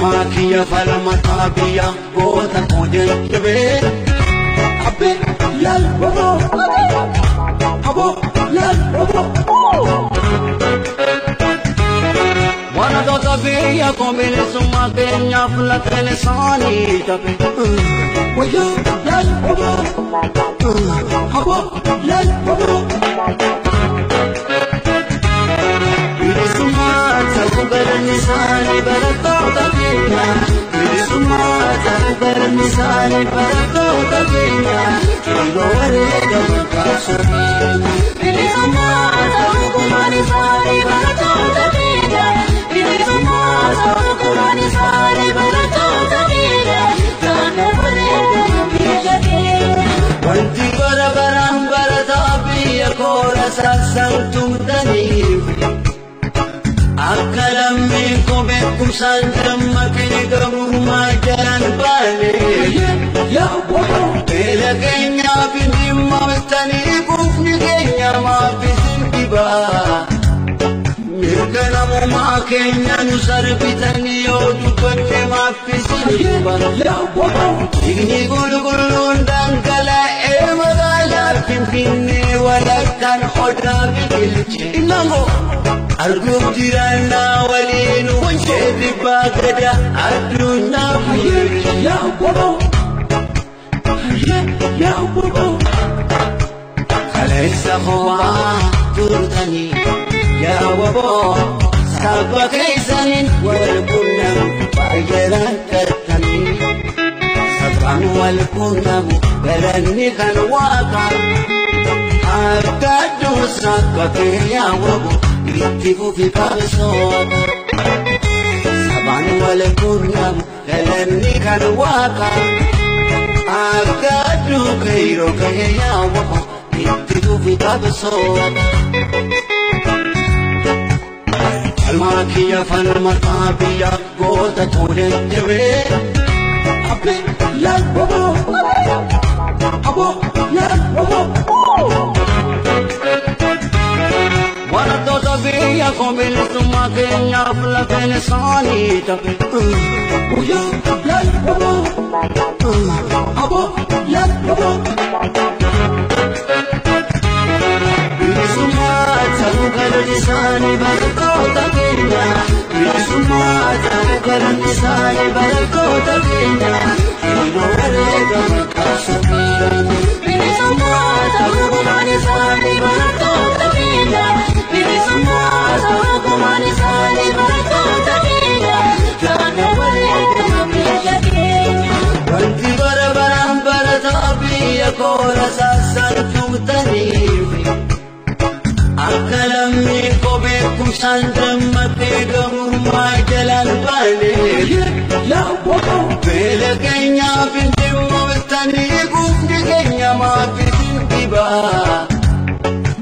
الماكية فالمطابية قوتا قودين جبي أبي للبابا أبو للبابا وانا دو طبيعي قومي سما كينيا فلت لساني تبي ويا للبابا أبو للبابا برنساني بركو تبينا بسمات برنساني بركو تبينا كيلو وريد مكاسبين بسمات برنساني بركو تبينا بسمات برنساني بركو تبينا كيلو وريد مكاسبين وانتي بربران برتابي يكون ساسنتم تنيب أكلم منكم بكم سندم مكين قمر جلن بالي يا بابا بلغينا بني مستني بوفني غينا ما بسنتبا ميركنا ما كينا نصر بتني يودبني ما بسنتبا يا بابا إغني قلقلون دانكلا إمغالا بنفيني ولكن خدا بكلتي إنه أرجوك ترانا ولينو شد باغدا أدونا بير يا بابا يا بابا خليس خوا تردني يا بابا سبك إنسان والكنم باجران كتني سبحان والكنم بلني كان واقع أكادو سبك يا بابا يكتفوا في كابسون سبحان والكنم لأني كان واقع أكادو كيرو كيا وقع يكتفوا في كابسون الماكية فالمطابية قوتا تولد جبي أبي للبابا أبو للبابا وانا دو طبيعي قومي سما كينيا فلت لساني تبي ويا للبابا أبو للبابا بسما تنقل لساني بركو تبينا بسما تنقل لساني بركو تبينا كيلو وريد مكاسبين بسما تنقل لساني بركو تبينا بسما تنقل لساني بركو تبينا كيلو وريد مكاسبين وانتي بربران برتابي يكون ساسنتم تنيبي أكلم منكم بكم سندم مكيدم ما جلن بالي يا بابا بلغينا بنتي مستني بوفني غينا ما بسنتبا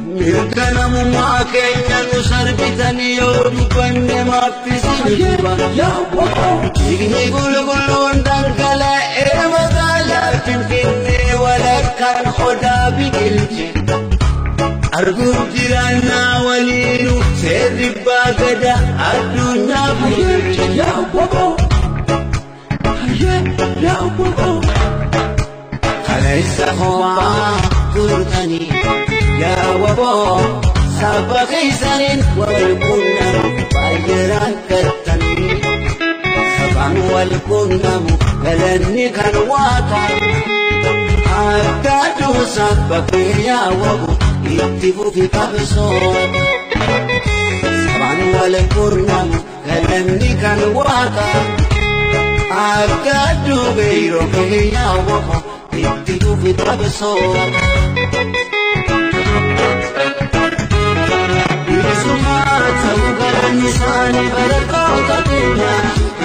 ميركنا ما كينا نصر بتني يودبني ما بسنتبا يا بابا إغني قلقلون دانكلا إمغالا بنفيني ولكن خدا بقلتي أرجوك ترانا ولينو سيد باغدا أدونا بير يا بابا يا بابا خليس خوا تردني يا بابا سبك إنسان والكنم باجران كتني سبحان والكنم بلني كان واقع أكادو سبك يا بابا يكتفوا في كابسون سبحان والكرنم كلامني كان واقع أكادو غيرو كيا وقع يكتفوا في كابسون بسما تنقل النساني بركو تبينا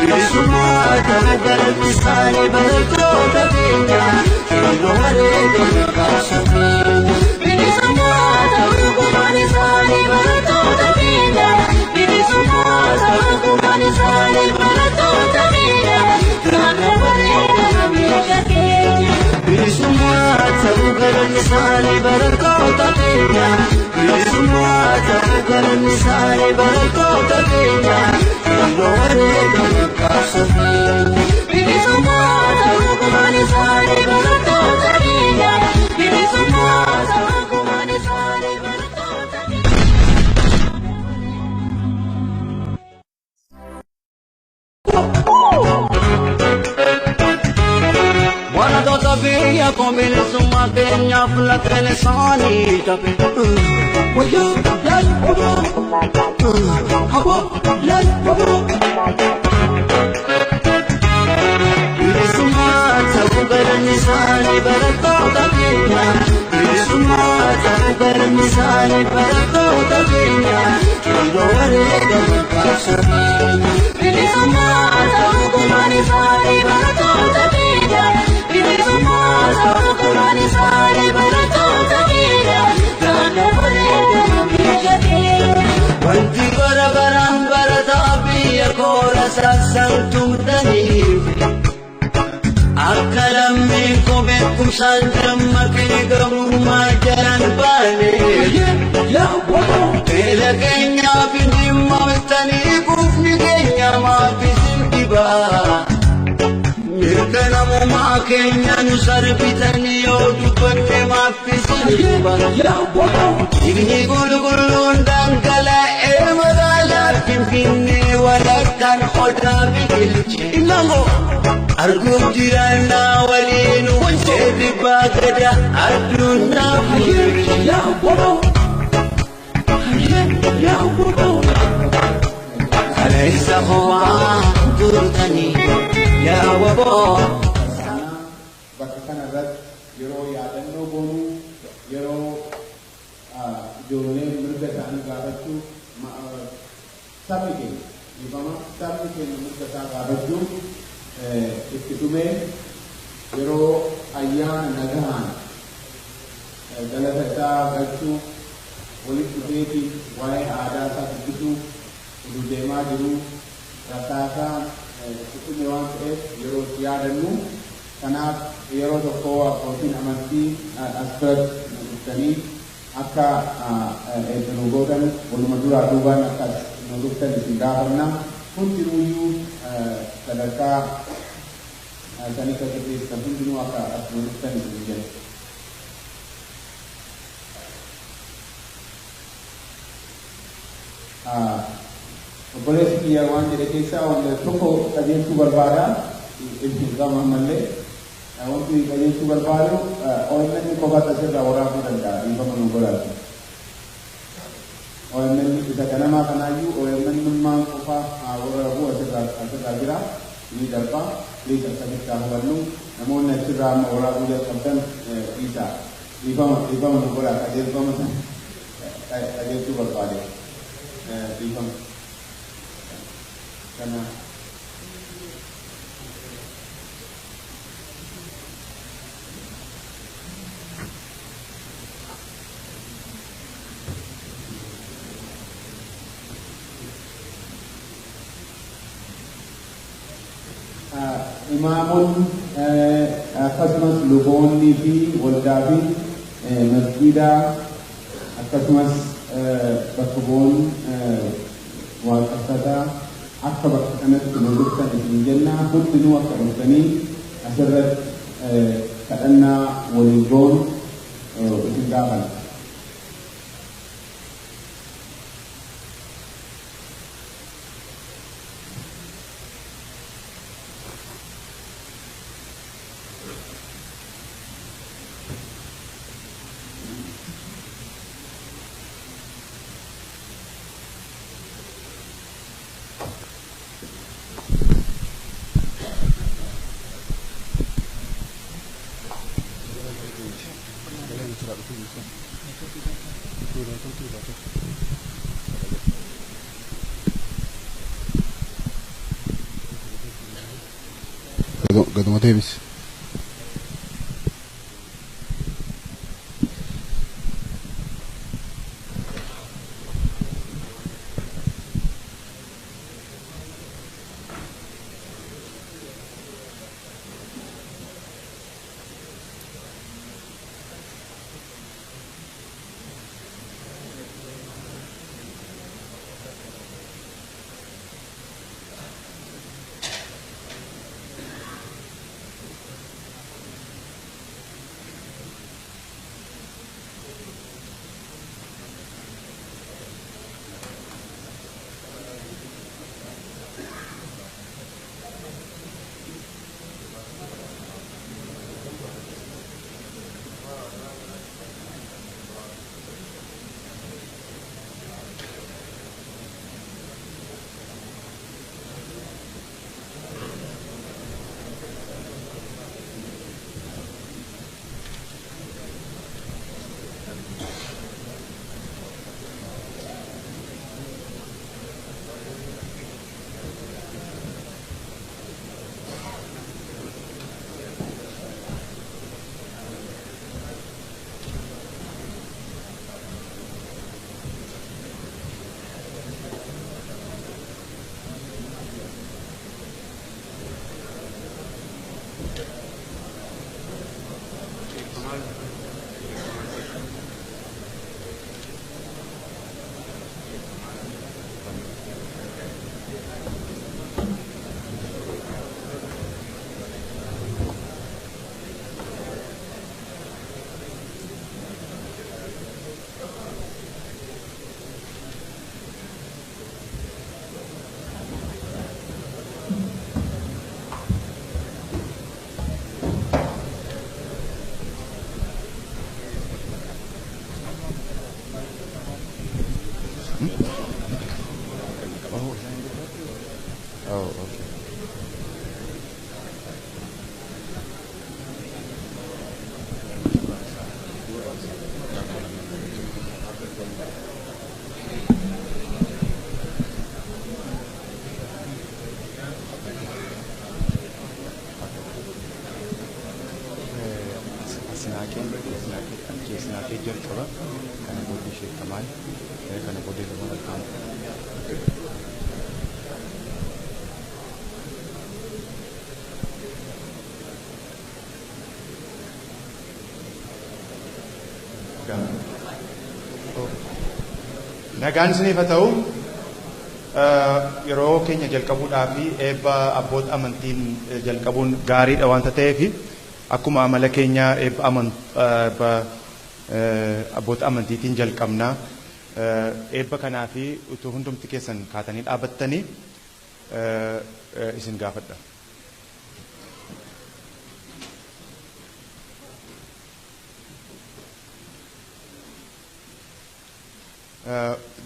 بسما تنقل النساني بركو تبينا كيلو وريد مكاسبين بسما تنقل النساني بركو تبينا بسما تنقل النساني بركو تبينا كيلو وريد مكاسبين بسما تنقل النساني بركو تبينا بسما تنقل النساني بركو تبينا كيلو وريد مكاسبين kom bilisummaa keenyaaf lakkeen isaanii tape. Wayyaa lal waboo haboo lal waboo. Bilisummaa ta'uu galanni isaanii barattoota keenya. Bilisummaa ta'uu galanni isaanii barattoota keenya. Yeroo wareegaman kaasanii. Bilisummaa ta'uu galanni isaanii barattoota keenya. Bilisummaa ta'uu galanni isaanii barattoota keenya. Yeroo wareegaman biyya keenya. Wanti bara baraan barataa biyya koora saasaan tumtaniif. Akka lammiin koo beekumsaan dammaqee gabrummaa jalaan baane. Beela keenyaaf hin dhimmattanii quufni keenya maaf isin dhibaa. Mirga namummaa keenya nu sarbitanii yoo dubbanne maaf isin dhibaa. Dhiigni qulqulluun dhangala'ee magaalaa Finfinnee walakkaan hodhaa biqilche. Arguuf jiraannaa waliin wanjee dhibbaa gada addunyaa fuudhee. Kaleessa ho'aa turtanii yaa waboo. Bakka kanarratti yeroo yaadannoo goonuu yeroo ijoollee mirga isaanii gaafachuu sabni keenya dhiifama sabni keenya mirga isaa gaafachuu itti dhumee yeroo ayyaana nagahaan galata isaa galchuu walitti dhufeetii waa'ee aadaa isaa dubbisuu utuu deemaa jiruu rakkaasaa itti dhume waan ta'eef yeroo itti yaadannu kanaaf yeroo tokko abbootiin amantii as biratti dhuftanii akka nu gootan waluma duraa duubaan akka nu dhuftan isin gaafanna hundinuuyyuu sadarkaa sanii keessatti hundinuu akka as nu dhuftan isin jedhu. Obboleessi kiyya waan jedhe keessaa wanta tokko qajeelchuu barbaada gama ammallee wanti qajeelchuu barbaadu OMN qofaatti asirraa waraabuu danda'a dhiifama nu godhatu. OMN isa ganamaa kanaayyuu OMN nummaan qofa waraabuu asirraa jira ni darba please akkasitti hubannu namoonni asirraa amma waraabuu jalqabdan dhiifama nu godha qajeelchuu barbaade dhiifama. Karena imamun akkasumas luboonni fi waldaa fi masjiida akkasumas bakka bu'oon waaqeffataa akka bakka kanatti nu dhuftan isin jenna hundinuu akka dhuftanii asirratti kadhannaa waliin goonu isin gaafana. Gaduma deebis. Oh, okay. Asinaake jalqaba kana booddee ishee Kamaal kana booddee Lamaan Alqaama. Nagaan isiniif haa ta'u yeroo keenya jalqabuudhaa fi eebba abboota amantiin jalqabuun gaariidha waanta ta'eef akkuma amala keenya eebba abboota amantiitiin jalqabnaa eebba kanaa fi utuu hundumti keessan kaatanii dhaabattanii isin gaafadha.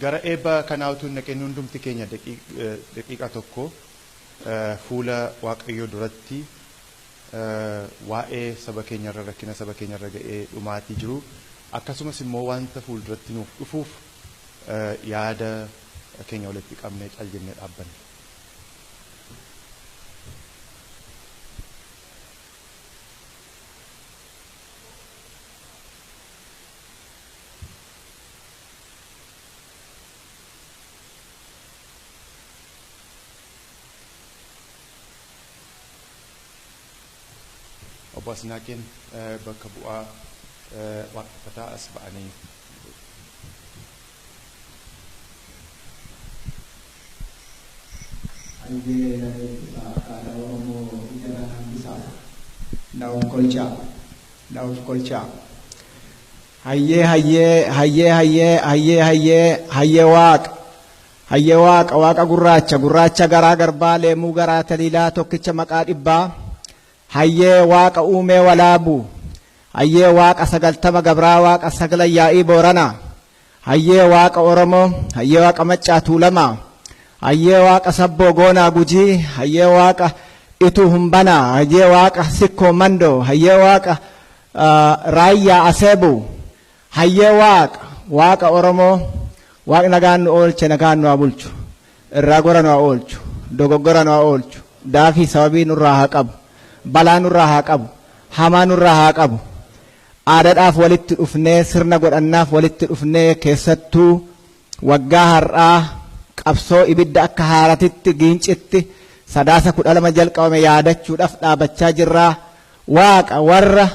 Gara eebba kanaa utuu naqeen hundumti keenya daqiiqaa tokko fuula Waaqayyoo duratti waa'ee saba keenyarra rakkina saba keenyarra ga'ee dhumaatii jiru akkasumas immoo wanta fuulduratti nuuf dhufuuf yaada keenya walitti qabnee cal jennee dhaabbanne. Obbo Asinaaqeen bakka bu'aa waaqeffataa as ba'anii. Waaqa gurraacha garaa garbaa leemuu garaa taliilaa tokkicha maqaa dhibbaa. Hayyee waaqa uumee walaabu hayyee waaqa sagaltama gabraa waaqa sagla yaa'ii boorana hayyee waaqa oromoo hayyee waaqa maccaa tuulamaa hayyee waaqa sabboo goonaa gujii hayyee waaqa ituu humbana hayyee waaqa sikkoo mandoo hayyee waaqa raayyaa aseebu hayyee waaqa oromoo waaqni nagaan nu oolche nagaan nu haa bulchu irraa gora nu haa oolchu dogoggora nu haa oolchu daafii sababii nurraa haa qabu. Balaa nurraa haa qabu hamaa nurraa haa qabu aadaadhaaf walitti dhufnee sirna godhannaaf walitti dhufnee keessattuu waggaa har'aa qabsoo ibidda akka haaratitti giincitti 12 jalqabame yaadachuudhaaf dhaabachaa jirraa waaqa warra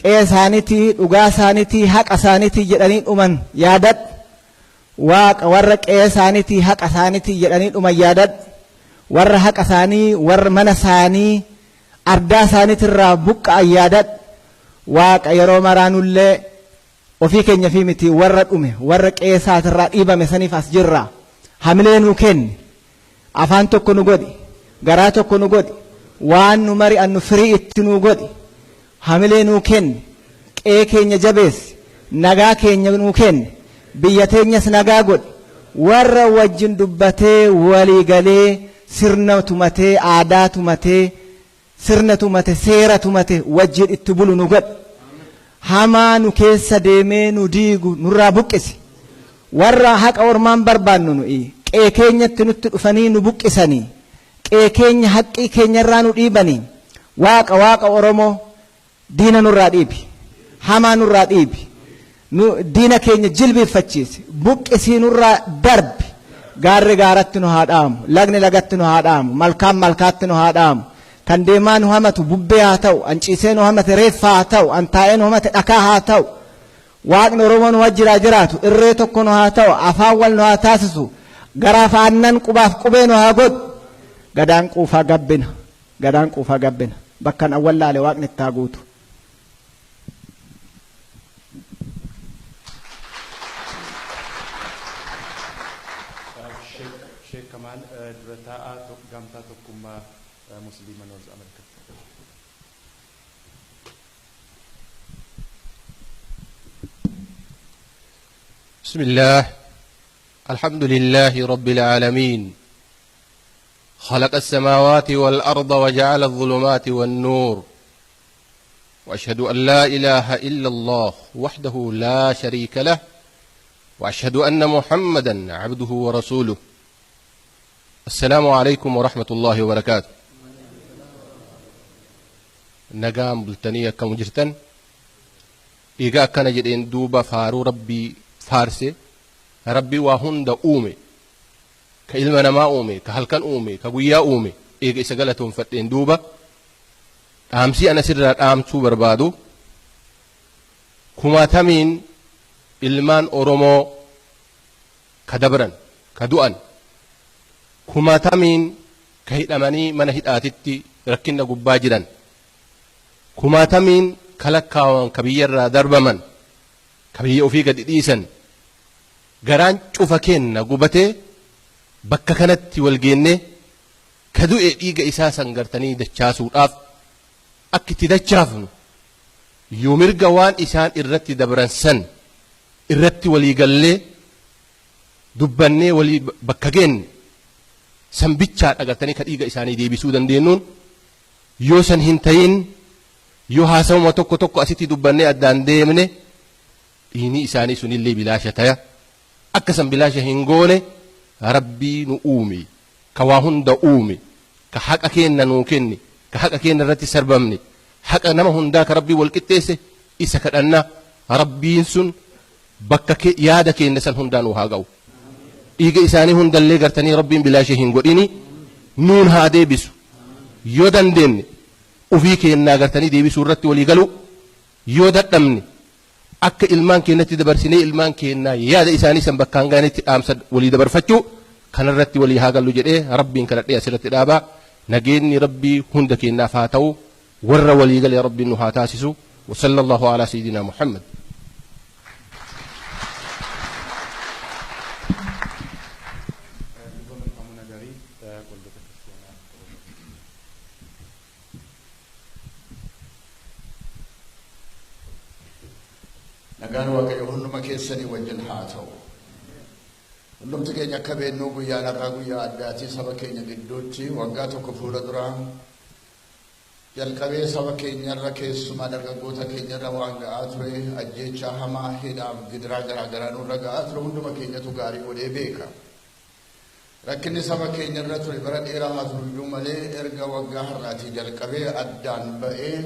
qe'ee isaaniitii dhugaa isaaniitii haqa isaaniitii jedhanii dhuman yaadadhu waaqa warra qe'ee isaaniitii haqa isaaniitii jedhanii dhuman yaadadhu warra haqa isaanii warra mana isaanii ardaa isaaniitirraa buqqa'an yaadadhu waaqa yeroo maraanullee ofii keenya fi miti warra dhume warra qe'ee isaatirraa dhiibame saniif as jirra hamilee nuu kenni afaan tokko nu godhi garaa tokko nu godhi waan nu mari'annu firii itti nuu godhi hamilee nuu kenni qe'ee keenya jabeessi nagaa keenya nuu kenni biyya teenyas nagaa godhi warra wajjin dubbatee walii galee sirna tumatee aadaa tumatee sirna tumate seera tumate wajjin itti bulu nu godhi hamaa nu keessa deemee nu diigu nurraa buqqisi warra haqa ormaan barbaannu nuyi qe'ee keenyatti nutti dhufanii nu buqqisanii qe'ee keenya haqqii keenyarraa nu dhiibanii waaqa oromoo diina nurraa dhiibi hamaa nurraa dhiibi diina keenya jilbiiffachiisi buqqisii nurraa darbi gaarri gaaratti nu haa dhaamu lagni lagatti nu haa dhaamu malkaan malkaatti nu haa dhaamu kan deemaa nu hamatu bubbee haa ta'u anciisee nu hamate reeffaa haa ta'u antaa'ee nu hamate dhakaa haa ta'u waaqni oromoo nu wajjiraa jiraatu irree tokko nu haa ta'u afaan wal nu haa taasisu garaa faannan qubaaf qubee nu haa godhu gadaan quufaa gabbina bakkan awwallaale waaqni itti haa guutu. Sheekh Kamaal dura taa'aa gamtaa tokkummaa musliima Noorz Ameerikaa. بسم الله الحمد لله رب العالمين خلق السماوات والأرض وجعل الظلمات والنور وأشهد أن لا إله إلا الله وحده لا شريك له وأشهد أن محمدا عبده ورسوله. السلام عليكم ورحمة الله وبركاته. نقام بلتنية كمجرتن إيقا كان جدين دوبا فارو ربي فارسي ربي وهند أومي كإلمنا ما أومي كهلكن أومي كقويا أومي إيقا إساقلتهم فتين دوبا أمسي أنا سرر أمسو بربادو كما تمين إلمان أورومو كدبرن كدوان كما تمين كهيد أماني من هيد آتتي ركنا قباجرا كما تمين كلكاوان كبير دربمن كبير أوفي قد إيسن قران شوفكين قبته بكا كانت والجنة كدو إيجا إساسا قرتني دچاسو الآف أكتي دچافن يومير قوان إسان إرتي دبران سن إرتي ولي قلي دبني ولي بكاكين سنبتشار أقرتني كديجا إساني دي بسودان دينون يوسن هنتين yoo haasawuma tokko tokko asitti dubbannee addaan deemne dhiini isaanii sunillee bilaasha taya akkasan bilaasha hin goone rabbii nu uume ka waa hunda uume ka haqa keenna nuu kenne ka haqa keenna irratti sarbamne haqa nama hundaa ka rabbii wal qixxeesse isa kadhanna rabbiin sun bakka yaada keenna san hundaa nuu haa ga'u dhiiga isaanii hundallee gartanii rabbiin bilaasha hin godhini nuun haa deebisu yoo dandeenye وفي كينا قرتني دي بسورة ولي قالوا يودا دمني أك إلمان كينا تدبرسني إلمان كينا يا دا إساني سنبكان غاني أمسد ولي دبر فتشو كان الرتي ولي ها قالوا جد ربي كانت لي أسرة الآباء نجيني ربي هند كينا فاتو ور ولي قال يا ربي إنه تاسسو وصلى الله على سيدنا محمد. nagaan waaqayyo hunduma keessanii wajjin haa ta'u hundumti keenya akka beennuu guyyaan har'aa guyyaa addaatii saba keenya gidduutti waggaa tokko fuula duraa jalqabee saba keenyarra keessumaa dargaggoota keenyarra waan ga'aa ture ajjeechaa hamaa hidhaaf gidiraa garaagaraa nurra ga'aa ture hunduma keenyatu gaarii godhee beeka rakkinni saba keenyarra ture bara dheeraa haa turuyyuu malee erga waggaa har'aatii jalqabee addaan ba'ee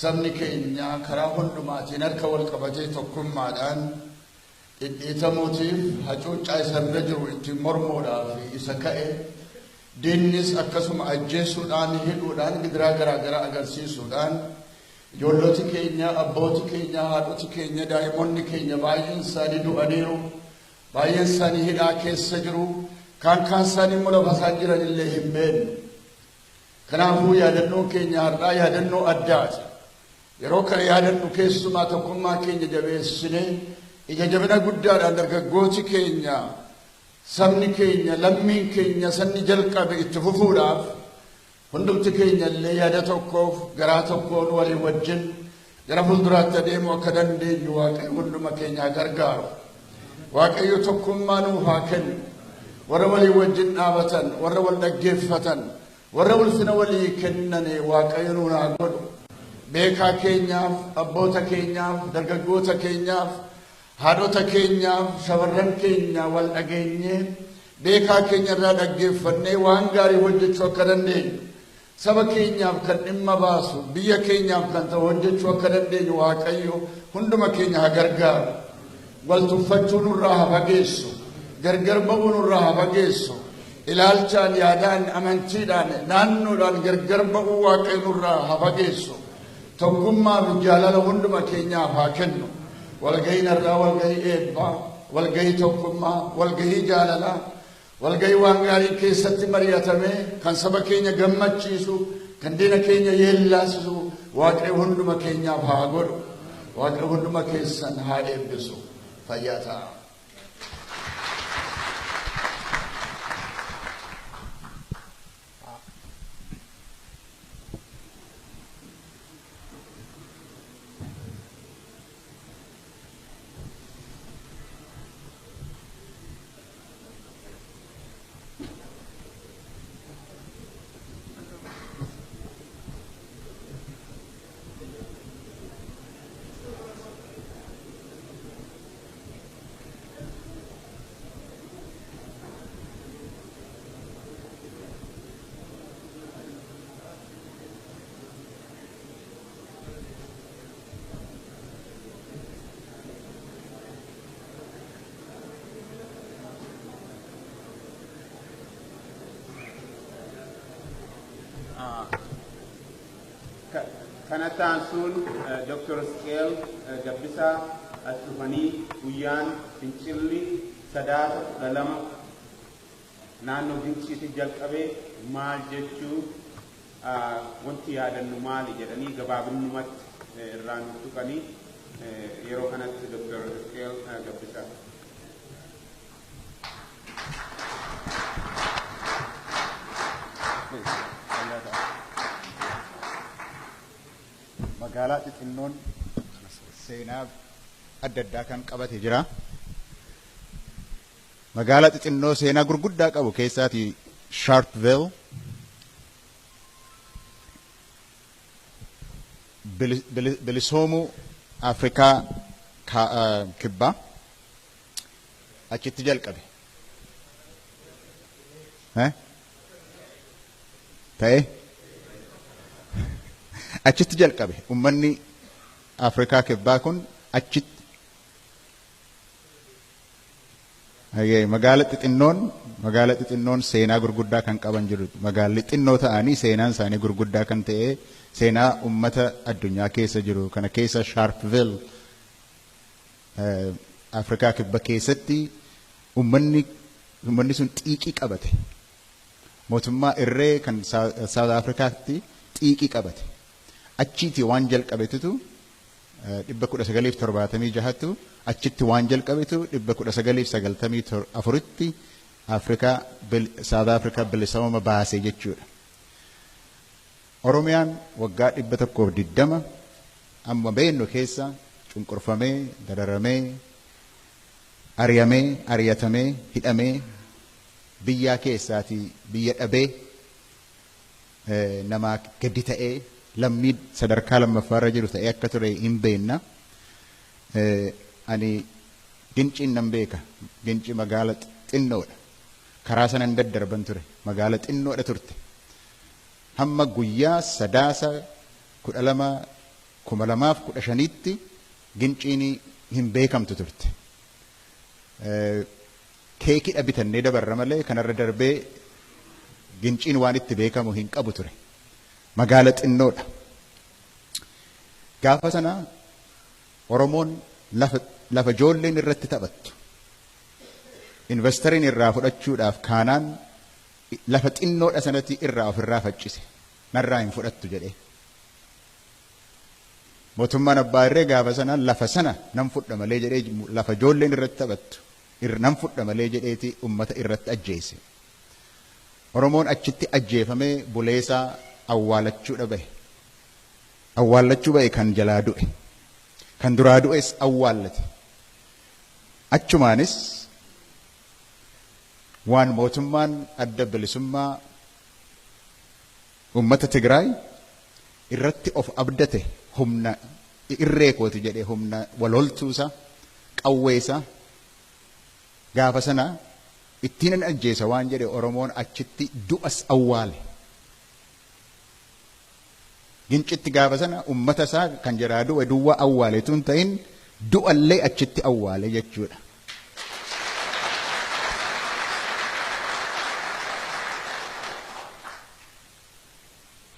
sabni keenya karaa hundumaatiin harka wal qabatee tokkummaadhaan dhidhiitamuutiif hacuuccaa isarra jiru ittiin mormuudhaaf isa ka'e diinnis akkasuma ajjeesuudhaan hidhuudhaan gidiraa garaagaraa agarsiisuudhaan ijoolloti keenya abbooti keenya haadhoti keenya daa'imoonni keenya baay'een isaanii du'aniiru baay'een isaanii hidhaa keessa jiru kaan isaanii immoo lafa isaan jiran illee hin beeknu kanaafuu yaadannoon keenya har'aa yaadannoo addaati yeroo kana yaadannu keessumaa tokkummaa keenya jabeessinee ija jabina guddaadhaan dargaggooti keenya sabni keenya lammiin keenya sanni jalqabe itti fufuudhaaf hundumti keenya illee yaada tokkoof garaa tokkoon walii wajjin gara fuulduraatti adeemuu akka dandeenyu waaqayyo hunduma keenya gargaaru waaqayyo tokkummaa nuuf haa kennu warra walii wajjin dhaabatan warra wal dhaggeeffatan warra ulfina walii kennane waaqayyo nuun haa godhu beekaa keenyaaf abboota keenyaaf dargaggoota keenyaaf haadhota keenyaaf shamarran keenya wal dhageenyee beekaa keenya irraa dhaggeeffannee waan gaarii hojjechuu akka dandeenyu saba keenyaaf kan dhimma baasu biyya keenyaaf kan ta'u hojjechuu akka dandeenyu waaqayyo hunduma keenya haa gargaaru wal tuffachuu nurraa haa fageessu gargar ba'uu nurraa haa fageessu ilaalchaan yaadaan amantiidhaan naannoodhaan gargar ba'uu waaqayyo nurraa haa fageessu tokkummaa fi jaalala hunduma keenyaaf haa kennu walgahii narraa walgahii eebbaa walgahii tokkummaa walgahii jaalalaa walgahii waan gaarii keessatti mari'atame kan saba keenya gammachiisu kan diina keenya yeellaasisu waaqayyo hunduma keenyaaf haa godhu waaqayyo hunduma keessan haa eebbisu fayyaa ta'a. Kanattaan sun Dr. Skeel Gabbisaa as dhufanii guyyaan fincilli sadaasa 12 naannoo Ginciitti jalqabee maal jechuu wanti yaadannu maali jedhanii gabaabinumatti irraan tuqanii yeroo kanatti Dr. Skeel Gabbisaa. Magaalaa xixinnoon seenaa adda addaa kan qabate jira. Magaalaa xixinnoo seenaa gurguddaa qabu keessaati Sharpeville, bilisoomuu Afrikaa kibbaa achitti jalqabe. Ta'e achitti jalqabe ummanni Afrikaa kibbaa kun achitti magaalaa xixinnoon seenaa gurguddaa kan qaban jiru. Magaalli xinnoo ta'anii seenaan isaanii gurguddaa kan ta'e seenaa ummata addunyaa keessa jiru kana keessa Sharpeville Afrikaa kibba keessatti ummanni sun xiiqii qabate. Mootummaa irree kan South Afrikaatti xiiqii qabate. Achiiti waan jalqabetu 1976 achitti waan jalqabetu 1994tti South Africa bilisooma baasee jechuudha. Oromiyaan waggaa 120 amma beenno keessa cunqurfamee, dararamee, ariyatamee, hidhamee biyyaa keessaatii biyya dhabee namaa gadi ta'ee lammii sadarkaa lammaffaarra jiru ta'ee akka ture hin beenna. Ani Ginciin nan beeka. Ginci magaala xinnoodha. Karaa sanan daddarban ture. Magaala xinnoodha turte. Hamma guyyaa sadaasa 2015tti Ginciin hin beekamtu turte. Keekidha bitannee dabarra malee kanarra darbee Ginciin waan itti beekamu hin qabu ture. Magaala xinnoodha. Gaafa sana Oromoon lafa ijoolleen irratti taphattu. Investariin irraa fudhachuudhaaf kaanaan lafa xinnoodha sanatti irraa ofirraa faccise. Narraa hin fudhattu jedhee. Mootummaan abbaa irree gaafa sana lafa sana nan fudha malee jedhee lafa ijoolleen irratti taphattu nan fudha malee jedheeti ummata irratti ajjeese. Oromoon achitti ajjeefamee buleesaa awwaalachuudha bahe. Awwaallachuu bahe kan jalaa du'e. Kan duraa du'es awwaallate. Achumaanis waan mootummaan adda bilisummaa ummata Tigraay irratti of abdate humna irree kooti jedhee humna waloltuusa qawweesa gaafa sana ittiin ajjeesa waan jedhe Oromoon achitti du'as awwaale. Gincitti gaafa sana ummata isaa kan jiraa du'e duwwaa awwaale tun ta'in du'allee achitti awwaale jechuudha.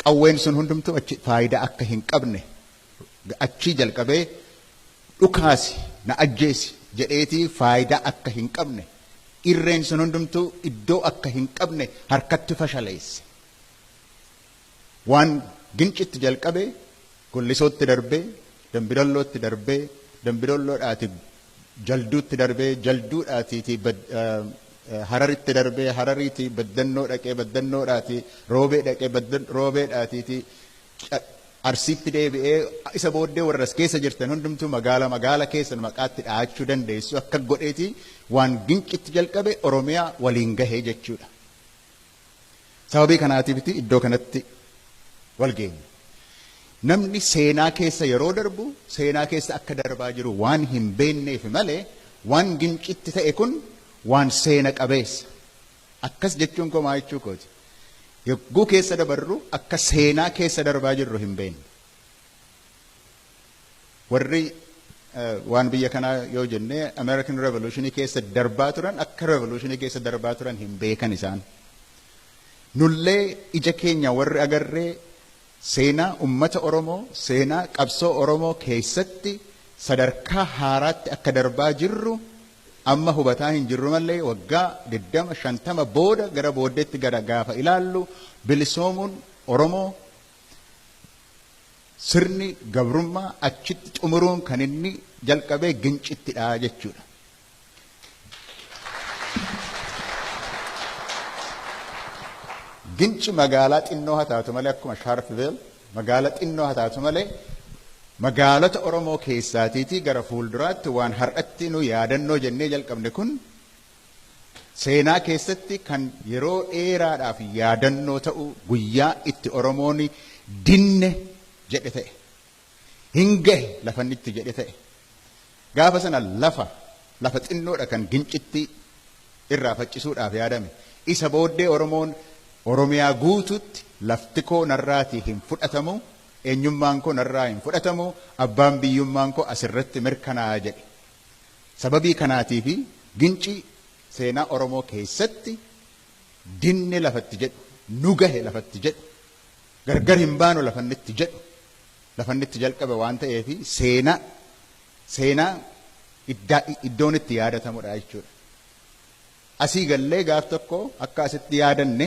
Qawween sun hundumtuu achi faayidaa akka hin qabne achii jalqabee dhukaasi na ajjeesi jedheetii faayidaa akka hin qabne irreen sun hundumtuu iddoo akka hin qabne harkatti fashaleesse. Waan Gincitti jalqabee Gullisootti darbee Dambidoollootti darbee Dambidolloodhaati Jalduutti darbee Jalduudhaati Hararitti darbee Harariiti Baddannoo dhaqee Baddannoodhaati Roobee dhaqee Roobeedhaati Arsiitti deebi'ee isa booddee warras keessa jirtan hundumtuu magaala keessan maqaatti dhaachuu dandeessu akka godheeti waan Gincitti jalqabe Oromiyaa waliin gahee jechuudha. Sababii kanaatiifiti iddoo kanatti wal geenye. Namni seenaa keessa yeroo darbu seenaa keessa akka darbaa jiru waan hin beekneef malee waan Gincitti ta'e kun waan seena qabeessa. Akkas jechuun koo maa jechuu kooti. Yogguu keessa dabarru akka seenaa keessa darbaa jirru hin beekne. Warri waan biyya kanaa yoo jennee American Revolutionii keessa darbaa turan akka Revolutionii keessa darbaa turan hin beekan isaan. nullee ija keenya warri agarree seenaa ummata Oromoo seenaa qabsoo Oromoo keessatti sadarkaa haaraatti akka darbaa jirru amma hubataa hin jirru malee waggaa 20-50 booda gara booddeetti gara gaafa ilaallu bilisoomuun Oromoo sirni gabrummaa achitti xumuruun kan inni jalqabee gincittidha jechuudha. Ginci magaalaa xinnoo haa taatu malee akkuma Sharpeville magaalaa xinnoo haa taatu malee magaalota Oromoo keessaatiitii gara fuulduraatti waan har'atti nu yaadannoo jennee jalqabne kun seenaa keessatti kan yeroo dheeraadhaaf yaadannoo ta'u guyyaa itti Oromoon dinne jedhe ta'e hin gahe lafanni itti jedhe ta'e gaafa sana lafa xinnoodha kan gincitti irraa faccisuudhaaf yaadame isa booddee Oromoon Oromiyaa guututti lafti koo narraatii hin fudhatamu eenyummaan koo narraa hin fudhatamu abbaan biyyummaan koo asirratti mirkanaa'a jedhe sababii kanaatii fi ginci seenaa Oromoo keessatti dinne lafatti jedhu nu gahe lafatti jedhu gargar hin baanu lafannitti jedhu lafannitti jalqabe waan ta'eef seenaa iddoon itti yaadatamudha jechuudha. Asii gallee gaaf tokko akka asitti yaadanne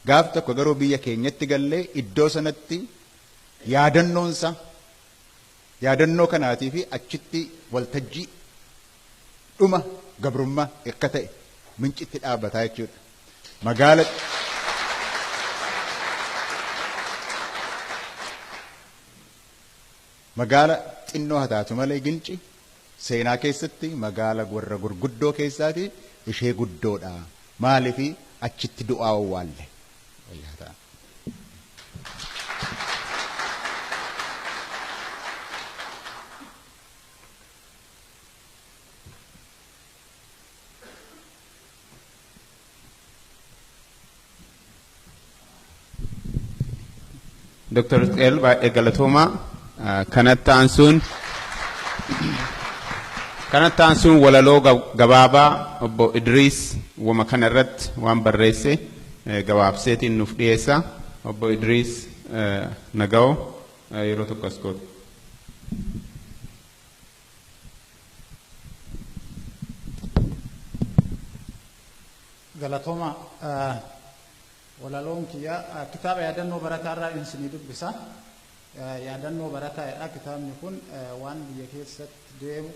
gaaf tokko garuu biyya keenyatti gallee iddoo sanatti yaadannoo kanaatii fi achitti waltajjii dhuma gabrummaa akka ta'e mincitti dhaabbataa jechuudha. Magaala xinnoo haa taatu malee ginci seenaa keessatti magaala warra gurguddoo keessaati ishee guddoodha. Maaliif achitti du'aa owwaalle. Dr. El baay'ee galatoomaa kanatti aansuun walaloo gabaabaa obbo Idriis wama kana irratti waan barreesse gabaabseetiin nuuf dhiyeessa. Obbo Idriis Nagao yeroo tokko as goote. Galatoomaa walaloon kiyya kitaaba yaadannoo barataa irraa isinii dubbisa. Yaadannoo barataadha kitaabni kun waan biyya keessatti deemu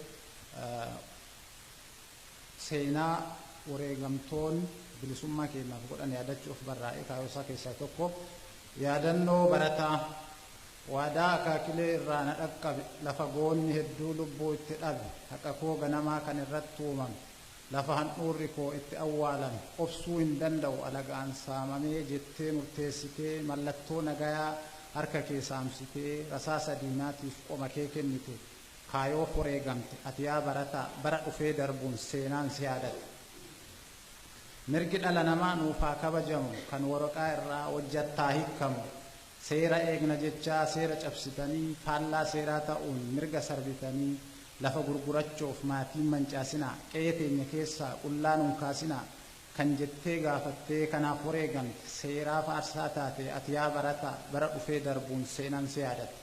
seenaa wareegamtoonni bilisummaa keenyaaf godhan yaadachuuf barraa'e kaayyoo isaa keessaa tokko yaadannoo barataa waadaa akaakilee irraa na dhaqqabe lafa goonni hedduu lubbuu itti dhabe haqa koo ganamaa kan irratti uumame lafa handhuurri koo itti awwaalame obsuu hin danda'u alagaan saamamee jettee murteessitee mallattoo nagayaa harka kee saamsitee rasaasa diinaatiif qoma kee kennite kaayyoof wareegamte ati yaa barataa bara dhufee darbuun seenaan si yaadate. Mirgi dhala namaa nuuf haa kabajamu kan waraqaa irraa hojjattaa hiikamu seera eegna jechaa seera cabsitanii faallaa seeraa ta'uun mirga sarbitanii lafa gurgurachuuf maatiin mancaasinaa qe'ee teenya keessaa qullaa nuun kaasinaa kan jettee gaafattee kanaaf wareegamte seeraa faarsaa taate ati yaa barataa bara dhufee darbuun seenaan si yaadate.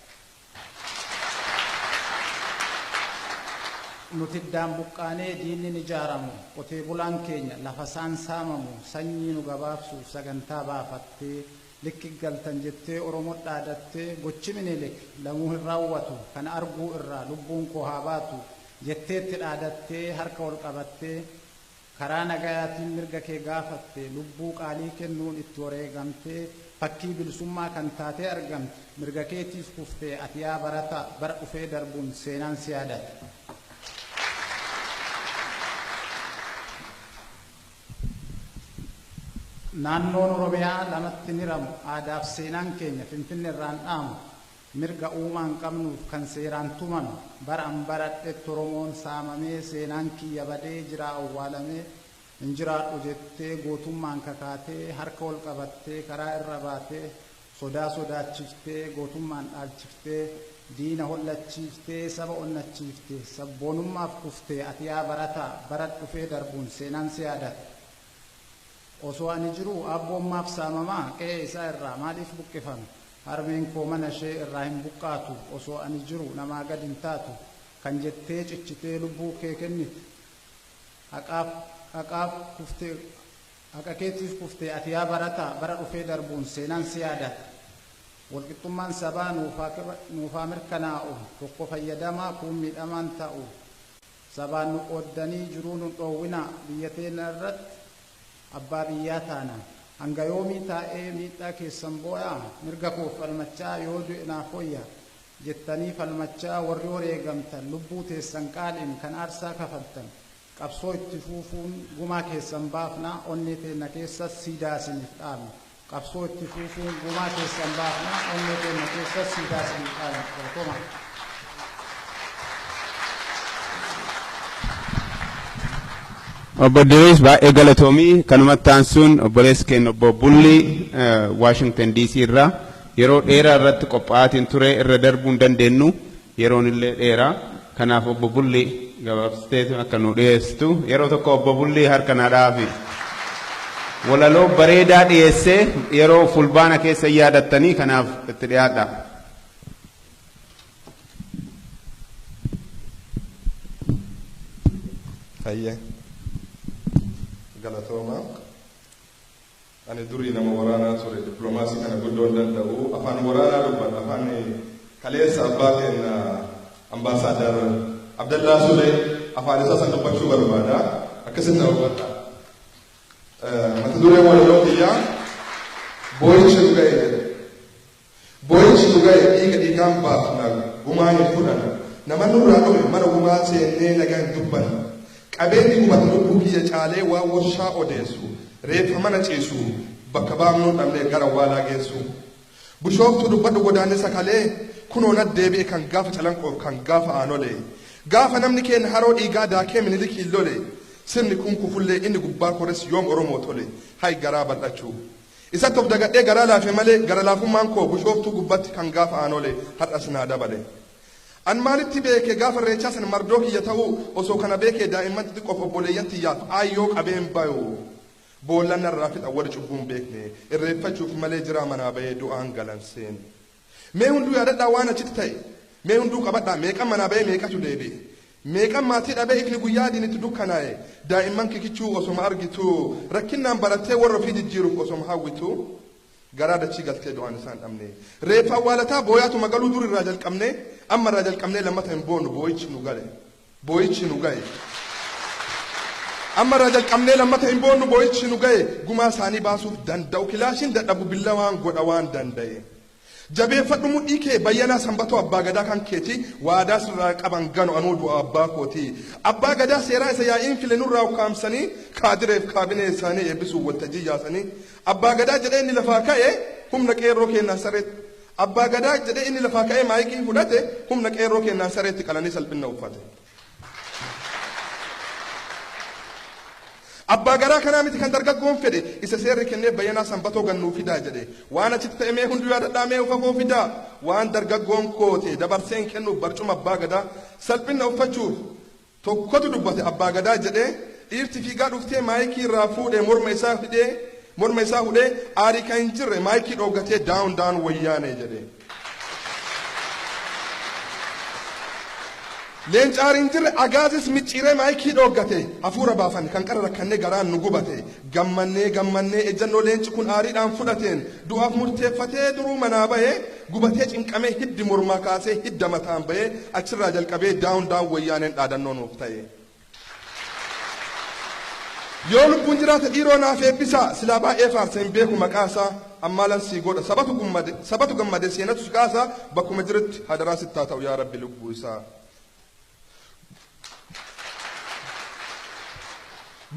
Nuti iddaan buqqaanee diinni ni ijaaramu qotee bulaan keenya lafa isaan saamamu sanyii nu gabaabsuuf sagantaa baafattee likki galtan jettee Oromoo dhaadattee gochi minilik lamuu hin raawwatu kan arguu irraa lubbuun koo haa baatu jetteetti dhaadattee harka ol qabattee karaa nagayaatiin mirga kee gaafattee lubbuu qaalii kennuun itti wareegamtee fakkii bilisummaa kan taatee argamte mirga keetiif kuftee ati yaa barataa bara dhufee darbuun seenaan si yaadate. Naannoon Oromiyaa lamatti ni ramu aadaaf seenaan keenya Finfinnee irraan dhaamu mirga uumaan qabnuuf kan seeraan tuman baraan baradhetti Oromoon saamamee seenaan kiyya badee jira awwaalamee hin jiraadhu jettee gootummaan kakaatee harka ol qabattee karaa irra baatee sodaa sodaachiftee gootummaan dhaalchiftee diina hollachiiftee saba onnachiiftee sabboonummaaf kuftee ati yaa barataa bara dhufee darbuun seenaan si yaadate. osoo ani jiru abboommaaf saamamaa qe'ee isaa irraa maaliif buqqifame harmeen koo mana ishee irraa hin buqqaatu osoo ani jiru namaa gad hin taatu kan jettee cichitee lubbuu kee kennite haqaaf kuftee haqa keetiif kuftee ati yaa barataa bara dhufee darbuun seenaan si yaadata walqixxummaan sabaa nuufaa mirkanaa'u tokko fayyadamaa kuun miidhamaan ta'u sabaan nu qooddanii jiruu nu dhoowwina biyya teenya irratti abbaa biyyaa taana hanga yoomii taa'ee miidhaa keessan boo'aa mirga koo falmachaa yoo du'e naaf hoyya jettanii falmachaa warri wareegamtan lubbuu teessan qaaliin kan aarsaa kafaltan qabsoo itti fufuun gumaa keessan baafna onnee teenya keessas siidaa isiniif dhaabna qabsoo itti fufuun gumaa keessan baafna onnee teenya keessas siidaa isiniif dhaabna. Obbo Diriis baay'ee galatoomii kanumatti aansuun obboleessi keenya obbo Bulli Washington DC irraa yeroo dheeraa irratti qophaa'aatiin ture irra darbuu hin dandeenyu yeroon illee dheeraa kanaaf obbo Bulli gabaabsitee akka nu dhiyeessitu yeroo tokko obbo Bulli harka naa dhaafi walaloo bareedaa dhiyeessee yeroo fulbaana keessa yaadattanii kanaaf itti dhiyaadha. Galatoma ani durii nama waraanaa ture diplomaasii kana guddoo hin danda'u afaan waraanaa dubbadha afaan kaleessa abbaa keenya ambaasaadar Abdallaa Sulee afaan isaa san dubbachuu barbaada akkasitti na hubadha mata duree walaloo kiyyaa boo'ichi dhuga'e dhiiga dhiigaan baafna gumaa hin fudhan nama nurraa dhume mana gumaa seennee nagaa hin dubban qabeenyi gubata lubbuu kiyya caalee waan warshaa odeessu reeffa mana ciisu bakka baamnuu dhabnee gara waalaa geessu bushooftuu dubbadhu godaannisa kalee kunoona deebi'e kan gaafa calanqoof kan gaafa aanolee gaafa namni keenya haroo dhiigaa daakee minilikii lole sirni kun kufullee inni gubbaa kores yoom oromoo tole hay garaa bal'achuu isatti of dagadhee garaa laafe malee gara laafummaan koo bushooftuu gubbatti kan gaafa aanolee har'as naa dabale. An maalitti beeke gaafa irreechaa san mardoo kiyya ta'uu osoo kana beekee daa'imman xixiqqoof obboleeyyan tiyyaaf aayyoo qabeen bayu boollan narraa fixa warri cubbuun beekne irreeffachuuf malee jiraa manaa bahee du'aan galanseen mee hunduu yaadadhaa waan achitti ta'e mee hunduu qabadhaa meeqan manaa bahee meeqatu deebi'e meeqan maatii dhabee ifni guyyaa diinitti dukkanaa'e daa'imman kikichuu osoma argitu rakkinnaan barattee warra ofii jijjiiruuf osoma hawwitu garaa dachii galtee du'aan isaan dhabne reeffa awwaalataa booyaatu magaluu dur irraa jalqabne amma irraa jalqabnee lammata hin boonu boo'ichi nu ga'e amma irraa jalqabnee lammata hin boonu boo'ichi nu ga'e gumaa isaanii baasuuf danda'u kilaashiin dadhabu billa waan godha waan danda'e jabeeffadhu mudhii kee bayyanaa sanbatoo abbaa gadaa kan keeti waadaa sirraa qaban ganu anuu du'a abbaa kooti abbaa gadaa seeraa isa yaa'iin file nurraa ukkaamsanii kaadireef kaabinee isaanii eebbisuuf waltajjii yaasanii abbaa gadaa jedhee inni lafaa ka'e humna qeerroo kennaan sareetti abbaa gadaa jedhee inni lafaa ka'e maayikii fudhate humna qeerroo kennaan sareetti qalanii salphina uffate. Abbaa garaa kanaa miti kan dargaggoon fedhe isa seerri kennee bayyanaa sanbatoo gannuu fidaa jedhe waan achitti ta'e mee hunduu yaadadhaa mee uffafoo fidaa waan dargaggoon koote dabarseen kennuuf barcuma abbaa gadaa salphina uffachuuf tokkotu dubbate abbaa gadaa jedhee dhiirti fiigaa dhuftee maayikii irraa fuudhee morma isaa hudhee aarii kan hin jirre maayikii dhooggatee daawun wayyaane jedhe. Leenca aarii hin jirre agaazis micciiree maayikii dhooggate hafuura baafan kan qara rakkannee garaan nu gubate gammannee ejjannoo leenci kun aariidhaan fudhateen du'aaf murteeffatee duruu manaa bahee gubatee cinqamee hiddi mormaa kaasee hidda mataan bahee achirraa jalqabee daawun wayyaaneen dhaadannoo nuuf ta'e. Yoo lubbuun jiraate dhiiroo naaf eebbisaa silaa baay'ee faarseen beeku maqaasaa ammaa lansii godha sabatu gammade seenatu kaasaa bakkuma jirutti hadaraa sittaa ta'u yaa rabbi lubbuu isaa.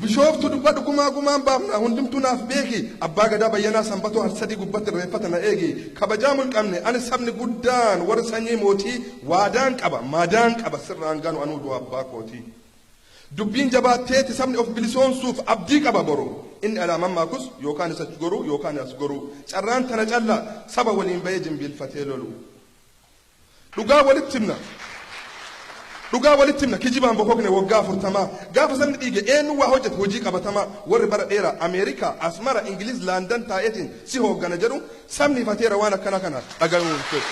Bishooftu dubbadhu gumaan baafna hundumtuu naaf beeki abbaa gadaa bayyanaa sanbatoo harsadii gubbatti irreeffata na eegi kabajaa mulqabne ani sabni guddaan warri sanyii mootii waadaan qaba sirraan ganu anuu du'a abbaa kootii. Dubbiin jabaatteeti sabni of bilisoomsuuf abdii qaba boru inni alaamamaakus yookaan isa goru yookaan as goru carraan tana calla saba waliin bahee jimbiilfatee lolu dhugaa walitti himna dhugaa walitti himna kijibaan bokookne waggaa 40 gaafa sabni dhiige eenyu waa hojjetu hojii qabatamaa warri bara dheeraa Ameerikaa Asmara Ingiliz Laandan taa'eetiin si hooggana jedhu sabni ifateera waan akkana kana dhaga'uun fedhu.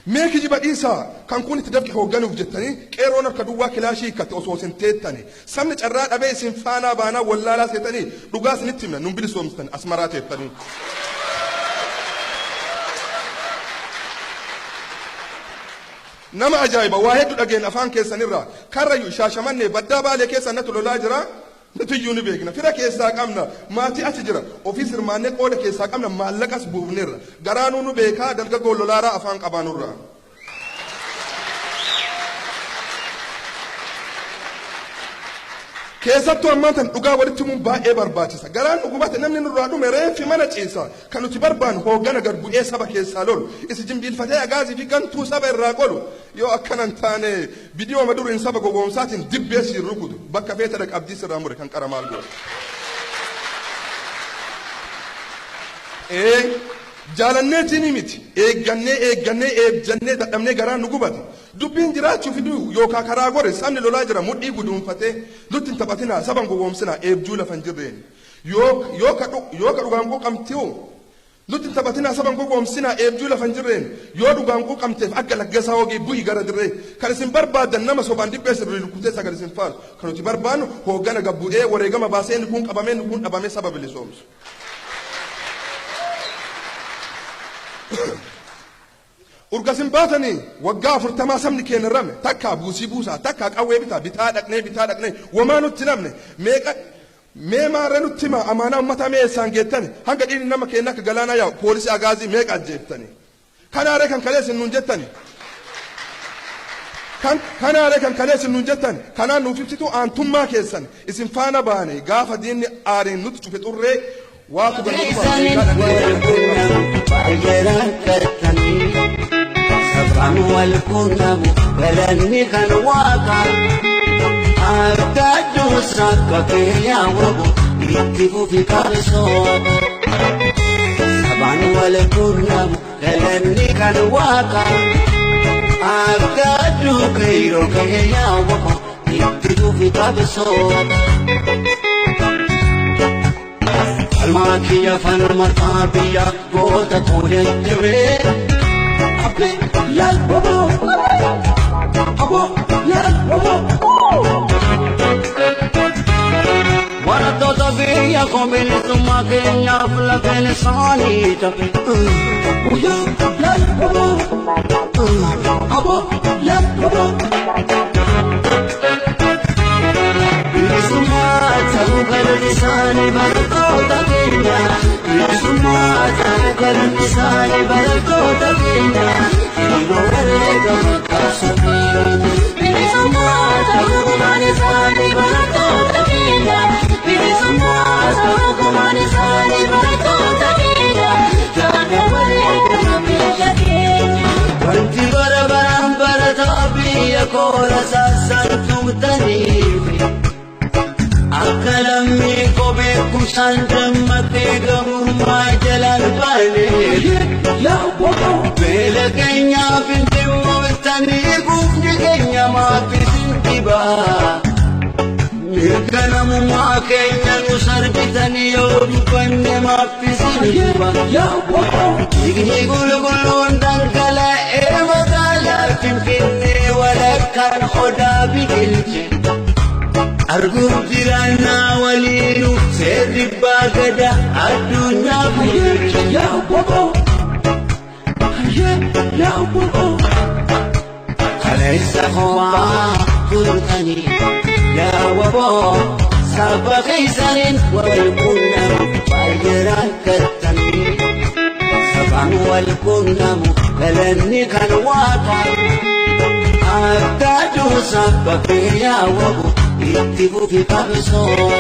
mee kijiba dhiisaa kan kun itti dabqi hoogganuuf jettanii qeeroon harka duwwaa kilaashii hiikkate osoo isin teettani sabni carraa dhabee isin faanaa baanaa wallaalaa seetanii dhugaa isinitti himna nun bilisoomstan Asmaraa teettanii. nama ajaa'iba waa hedduu dhageen afaan keessanirraa karrayyuu shaashamannee baddaa baalee keessan natu lolaa jira nutiyyuu ni beekna fira keessaa qabna maatii achi jira ofii sirmaannee qooda keessaa qabna maallaqas buufnerra garaanuu nu beekaa dargaggoo lolaaraa afaan qabaanurraa. keessattuu ammaan tan dhugaa walitti himuun baay'ee barbaachisa garaan dhugubate namni nurraa dhume reeffi mana ciisa kan nuti barbaannu hooggana gad bu'ee saba keessaa lolu isi jimbiilfatee agaazii fi gantuu saba irraa qolu yoo akkanan taane bidiyooma duriin saba gowwoomsaatiin dibbee siin rukutu bakka feeta dhaq abdii sirraa mure kan qara maal godhu. jaalanneetiin miti eeggannee eebjannee dadhabnee garaan nu gubate dubbiin jiraachuu fiduu yookaan karaa gore sabni lolaa jira mudhii guduunfatee nutti hin taphatinaa saban gowwoomsinaa eebjuu lafa hin jirreen yoo ka dhugaan quuqamtii'u nutti hin taphatinaa saban gowwoomsinaa eebjuu lafa hin jirreen yoo dhugaan quuqamteef akka laggasaa hogii bu'ii gara dirree kan isin barbaadan nama sobaan dhibbee sirrii lukkutee sagal isin faalu kan nuti barbaannu hooggana gabbu'ee wareegama baasee inni kun qabamee inni kun dhabamee saba bilisoomsu. urgasin baatanii waggaa 40 sabni keenya rame takka buusii buusaa takka qawwee bitaa dhaqnee wamaa nutti namne mee maaree nutti hima amaanaa ummata mee eessaan geettani hanga dhiirri nama keenya akka galaanaa yaa'u poolisii agaazii meeqa ajjeeftani kanaaree kan kaleessin nuun jettani kanaan nuuf ibsitu aantummaa keessan isin faana baane gaafa diinni aariin nutti cufe xurree waatu sabaan wal quunnamu galanni kan waaqa abdaaduu sakka keeyaa wabu itti fufi qabsoo sabaan wal quunnamu galanni kan waaqa abdaaduu keeyaa wabu itti fufi qabsoo. Almakiya falmatabiya goota tuulettire abbe yal bobo abo yal bobo waratota biya komilisuma kenya flakene sani tape uya yal bobo abo yal bobo bilisuma taukar nisani barakota kenya bilisuma taukar nisani barakota kenya ilo warega makasubira bilisuma taukar nisani barakota kenya bilisuma taukar nisani barakota kenya jana warega makasubira kenya wanti barabaran baratabiya kola sasantumtanifi akalammi kobe kusandamate gamurma jalal bane ya bobo bele kenya bintimu tani gufni kenya ma bisintiba mirkanamu ma kenya nusarbitani yodubanne ma bisintiba ya bobo igni gulgulun dankala evagala finfinne walakan khoda bigilche argum jirana walinu seri bagada adunya buyurche ya bobo ya bobo alaysa huwa kurtani ya bobo sabaqaisanin walkunna bayran katani saban walkunna galanni kan waqa abdadu sabaqaya bobo ittibu fi qabsoo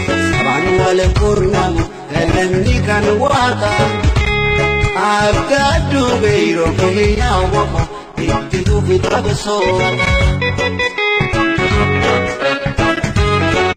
sabaan wal qurnamu galanni kan waaqa abdaaddu beeyroo keeyyaa waqo ittibu fi qabsoo